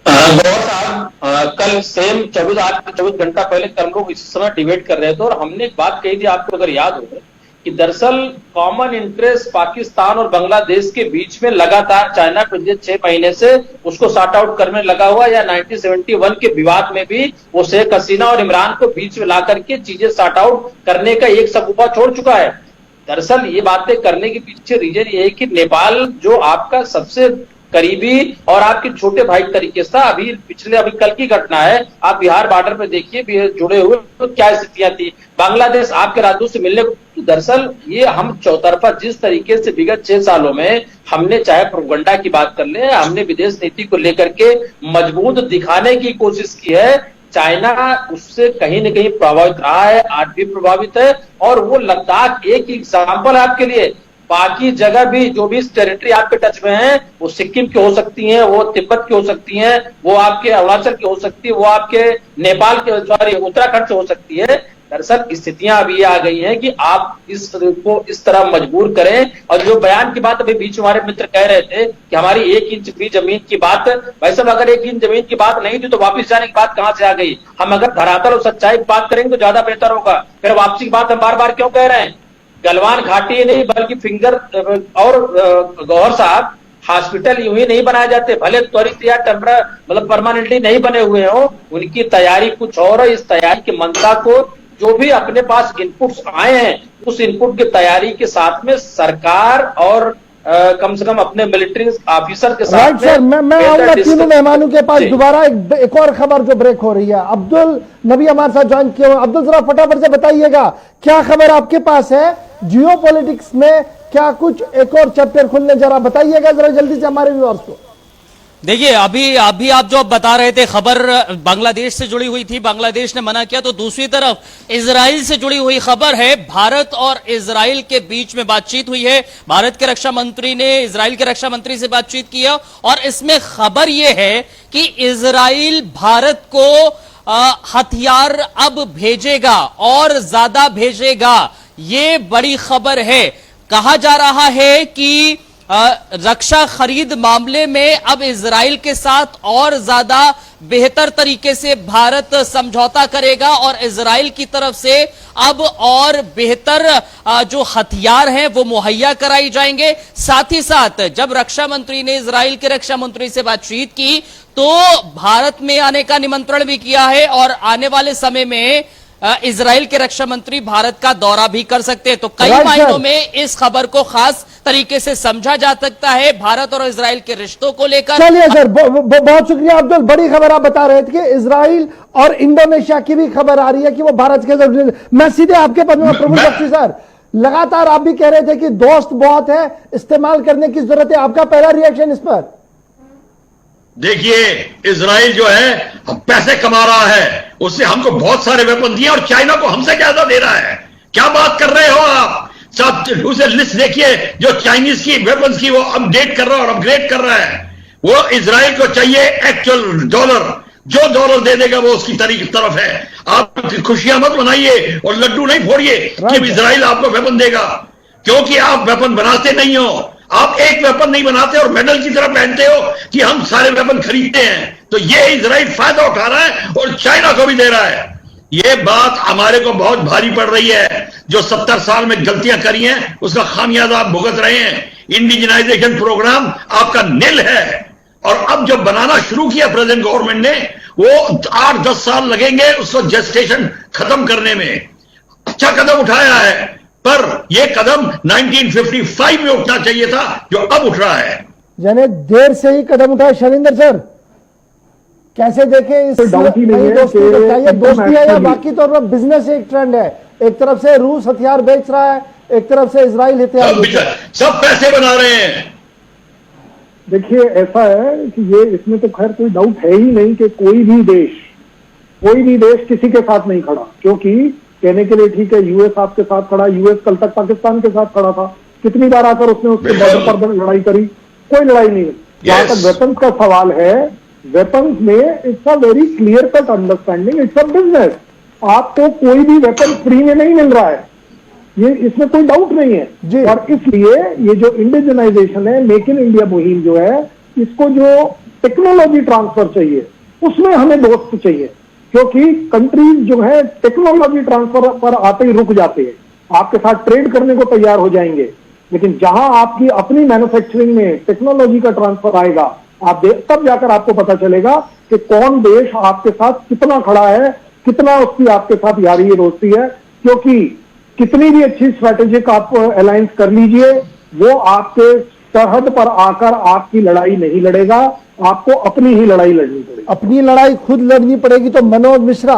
E: गौर साहब, कल सेम 24 घंटा पहले हम लोग इस समय डिबेट कर रहे थे और हमने एक बात कही थी, आपको अगर याद हो, कि दरअसल कॉमन इंटरेस्ट पाकिस्तान और बांग्लादेश के बीच में लगातार चाइना पिछले 6 महीने से उसको सॉर्ट आउट करने लगा हुआ, या 1971 के विवाद में भी वो शेख हसीना और इमरान को बीच में ला करके चीजें सॉर्ट आउट करने का एक सकुफा छोड़ चुका है। दरअसल ये बातें करने के पीछे रीजन ये है कि नेपाल जो आपका सबसे करीबी और आपके छोटे भाई तरीके से था, अभी कल की घटना है, आप बिहार बॉर्डर पे देखिए जुड़े हुए तो क्या स्थितियां थी, बांग्लादेश आपके राज्यों से मिलने को। तो दरअसल ये हम चौतरफा जिस तरीके से विगत 6 सालों में हमने, चाहे प्रोपगंडा की बात कर ले, हमने विदेश नीति को लेकर के मजबूत दिखाने की कोशिश की है, चाइना उससे कहीं न कहीं प्रभावित रहा है, आज भी प्रभावित है। और वो लद्दाख एक एग्जाम्पल है आपके लिए। बाकी जगह भी जो भी टेरिटरी आपके टच में है, वो सिक्किम की हो सकती है, वो तिब्बत की हो सकती है, वो आपके अरुणाचल की हो सकती है, वो आपके नेपाल के, सॉरी उत्तराखंड से हो सकती है। दरअसल स्थितियां अभी आ गई हैं कि आप इसको इस तरह मजबूर करें। और जो बयान की बात अभी बीच में हमारे मित्र कह रहे थे कि हमारी 1 इंच भी जमीन की बात, भाई साहब अगर 1 इंच जमीन की बात नहीं थी तो वापस जाने की बात कहां से आ गई? हम अगर धरातल और सच्चाई की बात करेंगे तो ज्यादा बेहतर होगा। फिर वापसी की बात हम बार बार क्यों कह रहे हैं? गलवान घाटी नहीं बल्कि फिंगर और गौहर साहब, हॉस्पिटल यूं ही नहीं बनाए जाते, भले त्वरित या मतलब परमानेंटली नहीं बने हुए हो, उनकी तैयारी कुछ और है। इस तैयारी की मंशा को जो भी अपने पास इनपुट्स आए हैं, उस इनपुट की तैयारी के साथ में सरकार और कम से कम अपने मिलिट्री ऑफिसर के साथ।
A: राइट सर, मैं आऊंगा तीनों मेहमानों के पास दोबारा। एक और खबर जो ब्रेक हो रही है, अब्दुल नबी हमारे साथ ज्वाइन किए। अब्दुल जरा फटाफट से बताइएगा क्या खबर आपके पास है जियोपॉलिटिक्स में, क्या कुछ एक और चैप्टर खुलने, जरा बताइएगा जरा जल्दी से हमारे व्यूअर्स को।
F: देखिए अभी आप जो बता रहे थे खबर बांग्लादेश से जुड़ी हुई थी, बांग्लादेश ने मना किया, तो दूसरी तरफ इजराइल से जुड़ी हुई खबर है। भारत और इजराइल के बीच में बातचीत हुई है, भारत के रक्षा मंत्री ने इजराइल के रक्षा मंत्री से बातचीत की है और इसमें खबर यह है कि इजराइल भारत को हथियार अब भेजेगा और ज्यादा भेजेगा, ये बड़ी खबर है। कहा जा रहा है कि रक्षा खरीद मामले में अब इजराइल के साथ और ज्यादा बेहतर तरीके से भारत समझौता करेगा और इजराइल की तरफ से अब और बेहतर जो हथियार हैं वो मुहैया कराई जाएंगे। साथ ही साथ जब रक्षा मंत्री ने इजराइल के रक्षा मंत्री से बातचीत की तो भारत में आने का निमंत्रण भी किया है और आने वाले समय में इजराइल के रक्षा मंत्री भारत का दौरा भी कर सकते हैं। तो कई मायनों में इस खबर को खास तरीके से समझा जा सकता है भारत और इजराइल के रिश्तों को लेकर।
A: चलिए सर, बहुत शुक्रिया अब्दुल। बड़ी खबर आप बता रहे थे कि इजराइल और इंडोनेशिया की भी खबर आ रही है कि वो भारत के। मैं सीधे आपके पास प्रभु बख्शी सर, लगातार आप भी कह रहे थे कि दोस्त बहुत है, इस्तेमाल करने की जरूरत है, आपका पहला रिएक्शन इस पर?
D: देखिए, इजराइल जो है पैसे कमा रहा है, उससे हमको बहुत सारे वेपन दिए और चाइना को हमसे ज्यादा दे रहा है। क्या बात कर रहे हो आप? उसे लिस्ट देखिए जो चाइनीज की वेपन्स की वो अपडेट कर रहा है और अपग्रेड कर रहा है। वो इजराइल को चाहिए एक्चुअल डॉलर, जो डॉलर दे देगा वो उसकी तरफ है। आप खुशियां मत मनाइए और लड्डू नहीं फोड़िए कि इजराइल आपको वेपन देगा, क्योंकि आप वेपन बनाते नहीं हो। आप एक वेपन नहीं बनाते और मेडल की तरह पहनते हो कि हम सारे वेपन खरीदते हैं। तो ये इजराइल फायदा उठा रहा है और चाइना को भी दे रहा है। ये बात हमारे को बहुत भारी पड़ रही है। जो 70 साल में गलतियां करी हैं उसका खामियाजा आप भुगत रहे हैं। इंडिजिनाइजेशन प्रोग्राम आपका निल है और अब जब बनाना शुरू किया प्रेजेंट गवर्नमेंट ने, वो 8-10 साल लगेंगे उसको जेस्टेशन खत्म करने में। अच्छा कदम उठाया है, पर यह कदम 1955 में उठना चाहिए था, जो अब उठ रहा है।
A: यानी देर से ही कदम उठाए। शैलेंद्र सर, कैसे देखें इस
C: डाउट ही नहीं है
A: दोस्ती को?
C: कि
A: क्या ये दोस्ती है या
C: internationally-
A: बाकी तौर पर बिजनेस एक ट्रेंड है? एक तरफ से रूस हथियार बेच रहा है, एक तरफ से इजराइल हथियार बेच रहा है।
D: सब पैसे बना रहे हैं।
C: देखिए, ऐसा है कि ये इसमें तो खैर कोई डाउट है ही नहीं कि कोई भी देश किसी के साथ नहीं खड़ा, क्योंकि कहने के लिए ठीक है यूएस आपके साथ खड़ा, यूएस कल तक पाकिस्तान के साथ खड़ा था, कितनी बार आकर उसने उसके बॉर्डर पर लड़ाई करी, कोई लड़ाई नहीं है। जहां तक वेपन्स का सवाल है, वेपन्स में it's a very clear cut understanding, it's a business. आपको कोई भी वेपन फ्री में नहीं मिल रहा है, ये इसमें कोई डाउट नहीं है। और इसलिए ये जो इंडिजनाइजेशन है, मेक इन इंडिया मुहिम जो है, इसको जो टेक्नोलॉजी ट्रांसफर चाहिए उसमें हमें दोस्त चाहिए, क्योंकि कंट्रीज जो है टेक्नोलॉजी ट्रांसफर पर आते ही रुक जाते हैं, आपके साथ ट्रेड करने को तैयार हो जाएंगे, लेकिन जहां आपकी अपनी मैन्युफैक्चरिंग में टेक्नोलॉजी का ट्रांसफर आएगा, तब जाकर आपको पता चलेगा कि कौन देश आपके साथ कितना खड़ा है, कितना उसकी आपके साथ यारी दोस्ती है। क्योंकि कितनी भी अच्छी स्ट्रैटेजिक आप अलायंस कर लीजिए, वो आपके सरहद पर आकर आपकी लड़ाई नहीं लड़ेगा, आपको अपनी ही लड़ाई लड़नी पड़ेगी।
A: अपनी लड़ाई खुद लड़नी पड़ेगी। तो मनोज मिश्रा,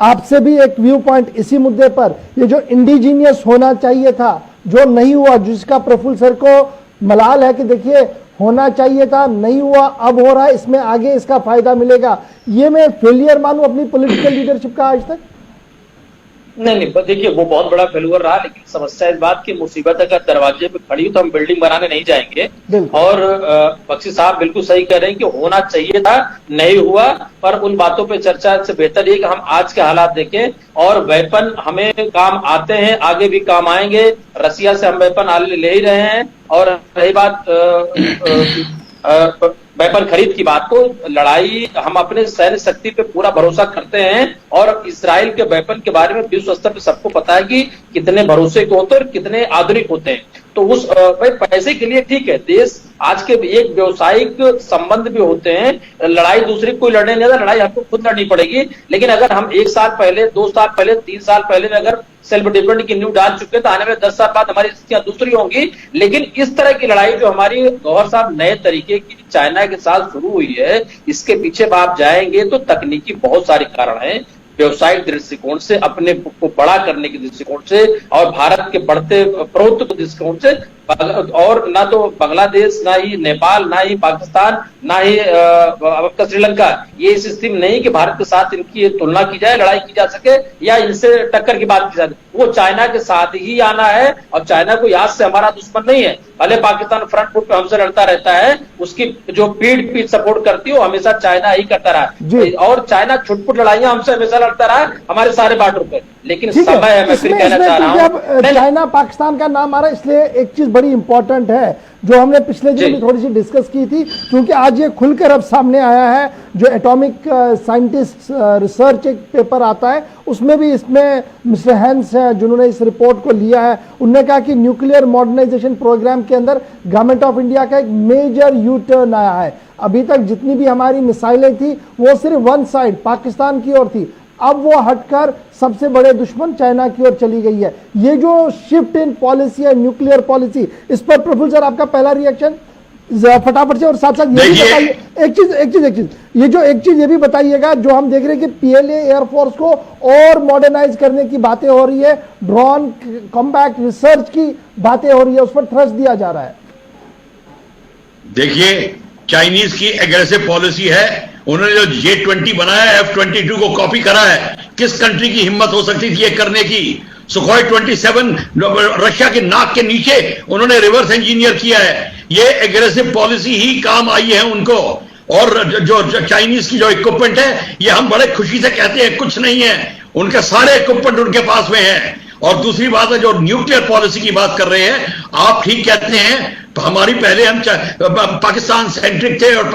A: आपसे भी एक व्यू पॉइंट इसी मुद्दे पर, ये जो इंडिजीनियस होना चाहिए था, जो नहीं हुआ, जिसका प्रफुल्ल सर को मलाल है कि देखिए होना चाहिए था, नहीं हुआ, अब हो रहा है, इसमें आगे इसका फायदा मिलेगा, ये मैं फेलियर मानूं अपनी पॉलिटिकल लीडरशिप का आज तक?
E: नहीं, देखिए वो बहुत बड़ा फेल्यूर रहा, लेकिन समस्या इस बात की, मुसीबत अगर दरवाजे पे खड़ी हो तो हम बिल्डिंग बनाने नहीं जाएंगे। और बख्शी साहब बिल्कुल सही कह रहे हैं कि होना चाहिए था, नहीं हुआ। पर उन बातों पे चर्चा से बेहतर ये कि हम आज के हालात देखें, और वेपन हमें काम आते हैं, आगे भी काम आएंगे। रसिया से हम वेपन ले ही रहे हैं। और रही बात वेपन खरीद की बात, तो लड़ाई हम अपने सैन्य शक्ति पे पूरा भरोसा करते हैं, और इजराइल के वेपन के बारे में विश्व स्तर पे सबको पता है कि कितने भरोसे के होते हैं और कितने आधुनिक होते हैं। तो उस भाई पैसे के लिए ठीक है, देश आज के एक व्यवसायिक संबंध भी होते हैं, लड़ाई दूसरी कोई लड़ने नहीं आता, लड़ाई हमको खुद लड़नी पड़ेगी। लेकिन अगर हम 1 साल पहले, 2 साल पहले, 3 साल पहले में अगर सेल्फ डिफेंस की नींव डाल चुके तो आने वाले 10 साल बाद हमारी स्थितियां दूसरी होंगी। लेकिन इस तरह की लड़ाई जो हमारी गौहर साहब नए तरीके की चाइना के साथ शुरू हुई है, इसके पीछे आप जाएंगे तो तकनीकी बहुत सारे कारण हैं, व्यवसायिक दृष्टिकोण से, अपने को बड़ा करने के दृष्टिकोण से, और भारत के बढ़ते प्रभुत्व के दृष्टिकोण से। और ना तो बांग्लादेश, ना ही नेपाल, ना ही पाकिस्तान, ना ही आपका श्रीलंका, ये इस स्थिति में नहीं कि भारत के साथ इनकी तुलना की जाए, लड़ाई की जा सके या इनसे टक्कर की बात की जाए। वो चाइना के साथ ही आना है, और चाइना को याद से हमारा दुश्मन नहीं है। भले पाकिस्तान फ्रंट फुट पे हमसे लड़ता रहता है, उसकी जो पीठ सपोर्ट करती है वो हमेशा चाइना ही करता रहा, और चाइना छुटपुट लड़ाइयां हमसे हमेशा लड़ता रहा हमारे सारे बॉर्डर पे। लेकिन समय है, मैं फिर कहना चाह रहा हूँ,
A: चाइना पाकिस्तान का नाम आ रहा है, इसलिए एक चीज बड़ी इंपॉर्टेंट है जो हमने पिछले दिन भी थोड़ी सी डिस्कस की थी, क्योंकि आज ये खुलकर अब सामने आया है। जो एटॉमिक साइंटिस्ट रिसर्च एक पेपर आता है, उसमें भी इसमें मिस्टर हैंस हैं जिन्होंने इस रिपोर्ट को लिया है। उन्होंने कहा कि न्यूक्लियर मॉडर्नाइजेशन प्रोग्राम के अंदर गवर्नमेंट ऑफ इंडिया का एक मेजर यू टर्न आया है। अभी तक जितनी भी हमारी मिसाइलें थी वो सिर्फ वन साइड पाकिस्तान की ओर थी, अब वो हटकर सबसे बड़े दुश्मन चाइना की ओर चली गई है। ये जो शिफ्ट इन पॉलिसी है, न्यूक्लियर पॉलिसी, इस पर प्रफुल्ल सर आपका पहला रिएक्शन फटाफट से। और साथ साथ ये भी बताइए एक चीज ये भी बताइएगा, जो हम देख रहे हैं कि पीएलए एयरफोर्स को और मॉडर्नाइज करने की बातें हो रही है, ड्रोन कॉम्बैट रिसर्च की बातें हो रही है, उस पर थ्रस्ट दिया जा रहा है।
D: देखिए, चाइनीज की एग्रेसिव पॉलिसी है, उन्होंने जो J-20 बनाया है, F-22 को कॉपी करा है। किस कंट्री की हिम्मत हो सकती थी ये करने की? सुखोई 27 रशिया के नाक के नीचे उन्होंने रिवर्स इंजीनियर किया है। ये एग्रेसिव पॉलिसी ही काम आई है उनको। और जो चाइनीज की जो इक्विपमेंट है, ये हम बड़े खुशी से कहते हैं कुछ नहीं है, उनके सारे इक्विपमेंट उनके पास में है। और दूसरी बात है, जो न्यूक्लियर पॉलिसी की बात कर रहे हैं, आप ठीक कहते हैं, हमारी पहले हम पाकिस्तान सेंट्रिक थे और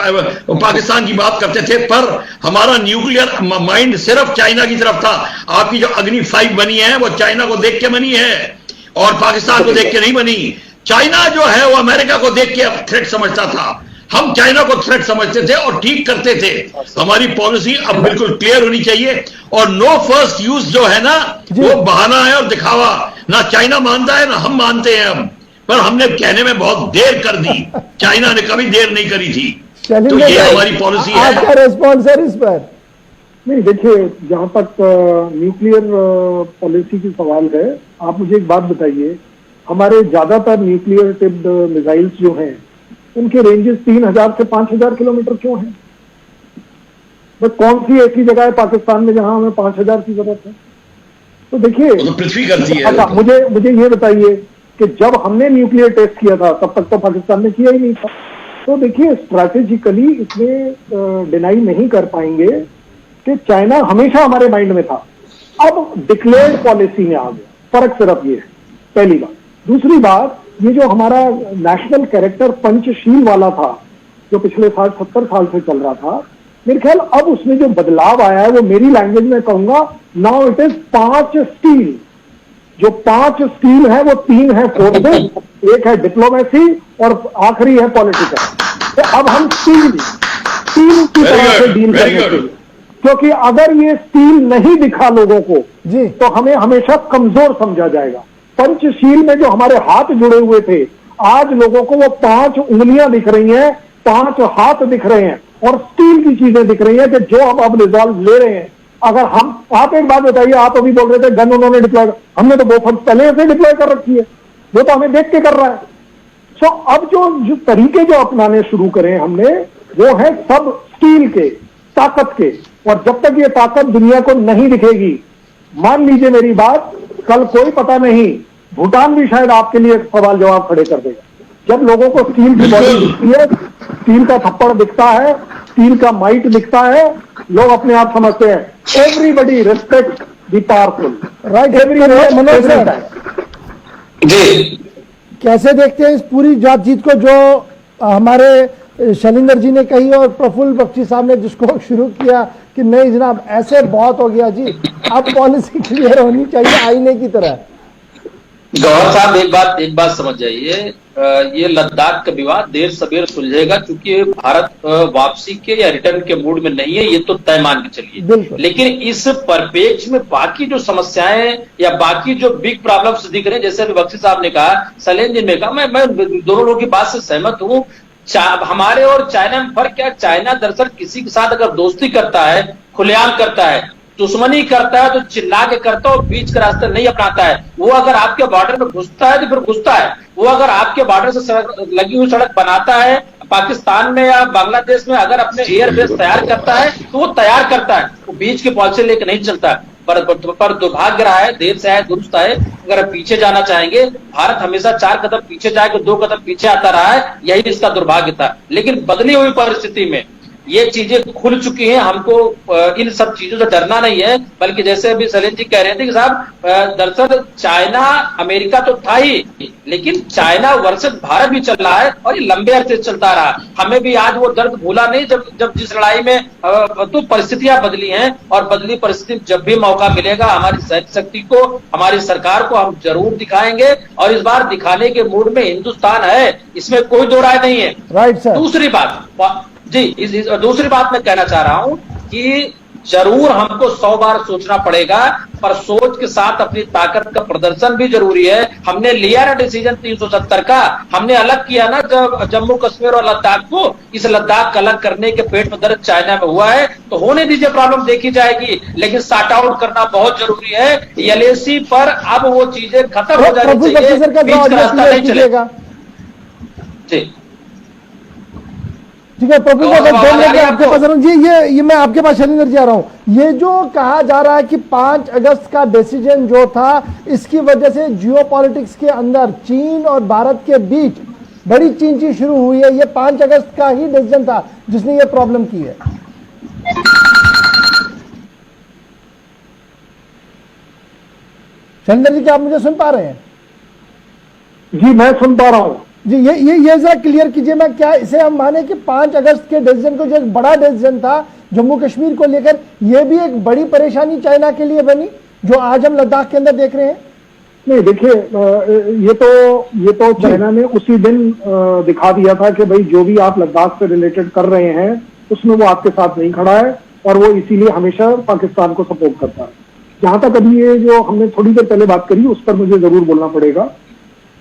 D: पाकिस्तान की बात करते थे, पर हमारा न्यूक्लियर माइंड सिर्फ चाइना की तरफ था। आपकी जो अग्नि 5 बनी है वो चाइना को देख के बनी है, और पाकिस्तान को देख के नहीं बनी। चाइना जो है वो अमेरिका को देख के थ्रेट समझता था, हम चाइना को थ्रेट समझते थे और ठीक करते थे। हमारी पॉलिसी अब बिल्कुल क्लियर होनी चाहिए। और नो फर्स्ट यूज जो है ना, वो बहाना है और दिखावा। ना चाइना मानता है ना हम मानते हैं। अब पर हमने कहने में बहुत देर कर दी, चाइना ने कभी देर नहीं करी थी। तो
A: शैलेंद्र
D: ये
A: भाई,
D: हमारी पॉलिसी है।
A: आपका रेस्पॉन्स है इस पर?
C: नहीं, देखिए, जहां तक न्यूक्लियर पॉलिसी की सवाल है, आप मुझे एक बात बताइए, हमारे ज्यादातर न्यूक्लियर टिप्ड मिसाइल्स जो हैं उनके रेंजेस 3000 से 5000 किलोमीटर क्यों हैं? बस कौन सी ऐसी जगह है पाकिस्तान में जहां हमें 5000 की जरूरत है? तो देखिए,
D: वो तो पृथ्वी करती है।
C: अच्छा, मुझे ये बताइए कि जब हमने न्यूक्लियर टेस्ट किया था तब तक तो पाकिस्तान ने किया ही नहीं था। तो देखिए, स्ट्रैटेजिकली इसमें डिनाई नहीं कर पाएंगे कि चाइना हमेशा हमारे माइंड में था, अब डिक्लेयर्ड पॉलिसी में आ गया। फर्क सिर्फ ये है, पहली बात। दूसरी बात, ये जो हमारा नेशनल कैरेक्टर पंचशील वाला था जो पिछले 60-70 साल से चल रहा था, मेरे ख्याल अब उसमें जो बदलाव आया है वो मेरी लैंग्वेज में कहूंगा, नाउ इट इज 5 स्टील। जो 5 स्टील है वो 3 है फोर्सेस, एक है डिप्लोमेसी और आखिरी है पॉलिटिकल। तो अब हम स्टील की तरह से डील करने के लिए, क्योंकि अगर ये स्टील नहीं दिखा लोगों को
A: जी,
C: तो हमें हमेशा कमजोर समझा जाएगा। पंचशील में जो हमारे हाथ जुड़े हुए थे, आज लोगों को वो 5 उंगलियां दिख रही हैं, 5 हाथ दिख रहे हैं और स्टील की चीजें दिख रही हैं कि जो हम अब रिजॉल्व ले रहे हैं। अगर आप एक बात बताइए, आप अभी बोल रहे थे गन उन्होंने डिप्लॉय, हमने तो बहुत पहले से डिप्लॉय कर रखी है, वो तो हमें देख के कर रहा है। सो अब जो तरीके जो अपनाने शुरू करें हमने, वो है सब स्टील के, ताकत के। और जब तक ये ताकत दुनिया को नहीं दिखेगी, मान लीजिए मेरी बात, कल कोई पता नहीं, भूटान भी शायद आपके लिए सवाल जवाब खड़े कर देगा। जब लोगों को स्टील की बॉडी दिखती है, स्टील का थप्पड़ दिखता है, स्टील का माइट दिखता है, लोग अपने आप समझते हैं everybody respect the powerful, right?
A: Manoj sir,
E: जी
A: कैसे देखते हैं इस पूरी बातचीत को जो हमारे शैलेंद्र जी ने कही और प्रफुल्ल बख्शी साहब ने जिसको शुरू किया कि नहीं जनाब ऐसे बहुत हो गया जी, अब पॉलिसी क्लियर होनी चाहिए आईने की तरह।
E: गौहर साहब, एक बात समझ जाइए, ये लद्दाख का विवाद देर सवेर सुलझेगा, क्योंकि भारत वापसी के या रिटर्न के मूड में नहीं है, ये तो तय मान के चलिए। लेकिन इस परिप्रेक्ष्य में बाकी जो समस्याएं या बाकी जो बिग प्रॉब्लम्स दिख रहे हैं, जैसे अभी बख्शी साहब ने कहा, शैलेंद्र जी ने कहा, मैं दोनों लोगों की बात से सहमत हूं। हमारे और चाइना में फर्क क्या है? चाइना दरअसल किसी के साथ अगर दोस्ती करता है, खुलेआम करता है, दुश्मनी करता है तो चिल्ला के करता है और बीच का रास्ता नहीं अपनाता है। वो अगर आपके बॉर्डर में घुसता है तो फिर घुसता है, वो अगर आपके बॉर्डर से लगी हुई सड़क बनाता है पाकिस्तान में या बांग्लादेश में, अगर अपने एयरबेस तैयार करता है तो वो तैयार करता है, वो बीच के पॉलिसी लेकर नहीं चलता। पर दुर्भाग्य रहा है, देर से आए दुरुस्त आए, अगर पीछे जाना चाहेंगे, भारत हमेशा 4 कदम पीछे जाएगा, 2 कदम पीछे आता रहा है, यही इसका दुर्भाग्य था। लेकिन बदली हुई परिस्थिति में ये चीजें खुल चुकी हैं, हमको इन सब चीजों से डरना नहीं है, बल्कि जैसे अभी शैलेंद्र जी कह रहे थे कि साहब दरअसल चाइना अमेरिका तो था ही, लेकिन चाइना वर्सेस भारत भी चल रहा है और ये लंबे अरसे चलता रहा। हमें भी आज वो दर्द भूला नहीं जब जिस लड़ाई में तो परिस्थितियां बदली हैं, और बदली परिस्थिति जब भी मौका मिलेगा हमारी सैन्य शक्ति को, हमारी सरकार को हम जरूर दिखाएंगे, और इस बार दिखाने के मूड में हिंदुस्तान है, इसमें कोई दो राय नहीं है।
A: Right sir.
E: दूसरी बात जी, दूसरी बात मैं कहना चाह रहा हूं कि जरूर हमको 100 बार सोचना पड़ेगा, पर सोच के साथ अपनी ताकत का प्रदर्शन भी जरूरी है। हमने लिया ना डिसीजन 370 का, हमने अलग किया ना जम्मू कश्मीर और लद्दाख को, इस लद्दाख का अलग करने के पेट में दर्द चाइना में हुआ है, तो होने दीजिए, प्रॉब्लम देखी जाएगी, लेकिन सॉर्ट आउट करना बहुत जरूरी है। एलएसी पर अब वो चीजें खत्म हो जानी चाहिए, बीच का रास्ता नहीं चलेगा। जी
A: ठीक है प्रफुल्ल आपके पास जी, ये मैं आपके पास शैलेंद्र जी आ रहा हूं। ये जो कहा जा रहा है कि 5 अगस्त का डिसीजन जो था, इसकी वजह से जियोपॉलिटिक्स के अंदर चीन और भारत के बीच बड़ी चींची शुरू हुई है, ये 5 अगस्त का ही डिसीजन था जिसने ये प्रॉब्लम की है। शैलेंद्र जी क्या आप मुझे सुन पा रहे हैं?
C: जी मैं सुन पा रहा हूं
A: जी। ये जरा क्लियर कीजिए, मैं क्या इसे हम माने कि 5 अगस्त के डिसीजन को, जो एक बड़ा डिसीजन था जम्मू कश्मीर को लेकर, ये भी एक बड़ी परेशानी चाइना के लिए बनी जो आज हम लद्दाख के अंदर देख रहे हैं?
C: नहीं, देखिए, ये तो चाइना ने उसी दिन दिखा दिया था कि भाई जो भी आप लद्दाख से रिलेटेड कर रहे हैं उसमें वो आपके साथ नहीं खड़ा है, और वो इसीलिए हमेशा पाकिस्तान को सपोर्ट करता है। जहां तक अभी ये जो हमने थोड़ी देर पहले बात करी, उस पर मुझे जरूर बोलना पड़ेगा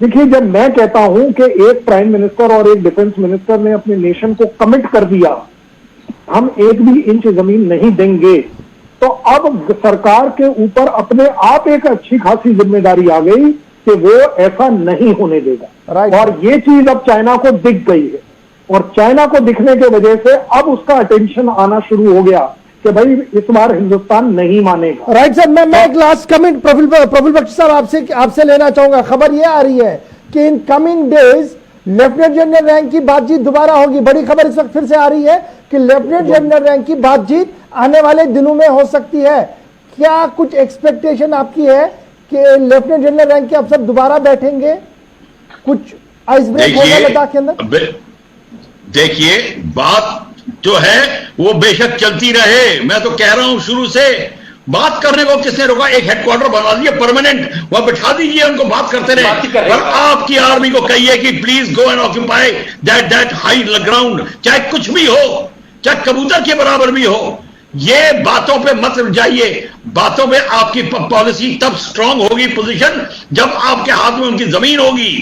C: देखिए, जब मैं कहता हूं कि एक प्राइम मिनिस्टर और एक डिफेंस मिनिस्टर ने अपने नेशन को कमिट कर दिया, हम एक भी इंच जमीन नहीं देंगे, तो अब सरकार के ऊपर अपने आप एक अच्छी खासी जिम्मेदारी आ गई कि वो ऐसा नहीं होने देगा।
A: राइट।
C: और ये चीज अब चाइना को दिख गई है, और चाइना को दिखने की वजह से अब उसका अटेंशन आना शुरू हो गया कि भाई इस बार हिंदुस्तान नहीं मानेगा।
A: राइट सर, मैं एक लास्ट कमेंट प्रफुल्ल बख्शी साहब आपसे लेना चाहूंगा। खबर यह आ रही है कि in coming days lieutenant general rank की बातचीत दोबारा होगी। बड़ी खबर इस वक्त फिर से आ रही है कि लेफ्टिनेंट जनरल रैंक की बातचीत आने वाले दिनों में हो सकती है। क्या कुछ एक्सपेक्टेशन आपकी है कि लेफ्टिनेंट जनरल रैंक के अफसर दोबारा बैठेंगे? कुछ आइस ब्रेक होगा लद्दाख के अंदर?
D: देखिए, बात जो है वो बेशक चलती रहे। मैं तो कह रहा हूं शुरू से, बात करने को किसने रोका? एक हेडक्वार्टर बना दिए परमानेंट, वहां बिठा दीजिए, उनको बात करते रहे। पर आपकी आर्मी को कहिए कि please go and occupy that high ground, चाहे कुछ भी हो, चाहे कबूतर के बराबर भी हो। ये बातों पे मत जाइए। बातों पे आपकी पॉलिसी तब स्ट्रांग होगी, पोजीशन, जब आपके हाथ में उनकी जमीन होगी,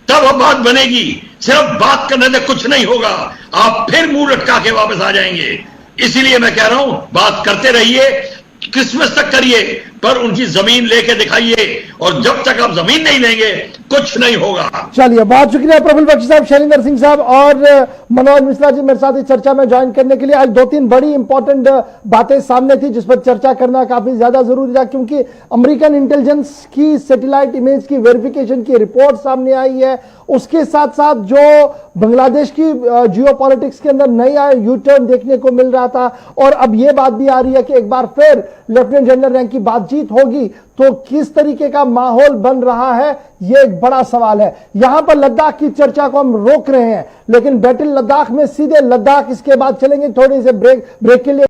D: तब अब बात बनेगी। सिर्फ बात करने से कुछ नहीं होगा, आप फिर मुंह लटका के वापस आ जाएंगे। इसीलिए मैं कह रहा हूं, बात करते रहिए, क्रिसमस तक करिए, पर उनकी जमीन लेके दिखाइए, और जब तक आप जमीन नहीं लेंगे कुछ नहीं होगा।
A: चलिए, बहुत शुक्रिया प्रफुल्ल बख्शी साहब, शैलेंद्र सिंह साहब और मनोज मिश्रा जी मेरे साथ इस चर्चा में ज्वाइन करने के लिए। आज 2-3 बड़ी इंपॉर्टेंट बातें सामने थी जिस पर चर्चा करना काफी ज्यादा जरूरी था, क्योंकि अमेरिकन इंटेलिजेंस की सैटेलाइट इमेज की वेरिफिकेशन की रिपोर्ट सामने आई है। उसके साथ साथ जो बांग्लादेश की जियोपॉलिटिक्स के अंदर नया यू टर्न देखने को मिल रहा था, और अब यह बात भी आ रही है कि एक बार फिर लेफ्टिनेंट जनरल रैंक की बातचीत होगी, तो किस तरीके का माहौल बन रहा है, यह एक बड़ा सवाल है। यहां पर लद्दाख की चर्चा को हम रोक रहे हैं, लेकिन बैटल लद्दाख में सीधे लद्दाख इसके बाद चलेंगे। थोड़ी से ब्रेक के लिए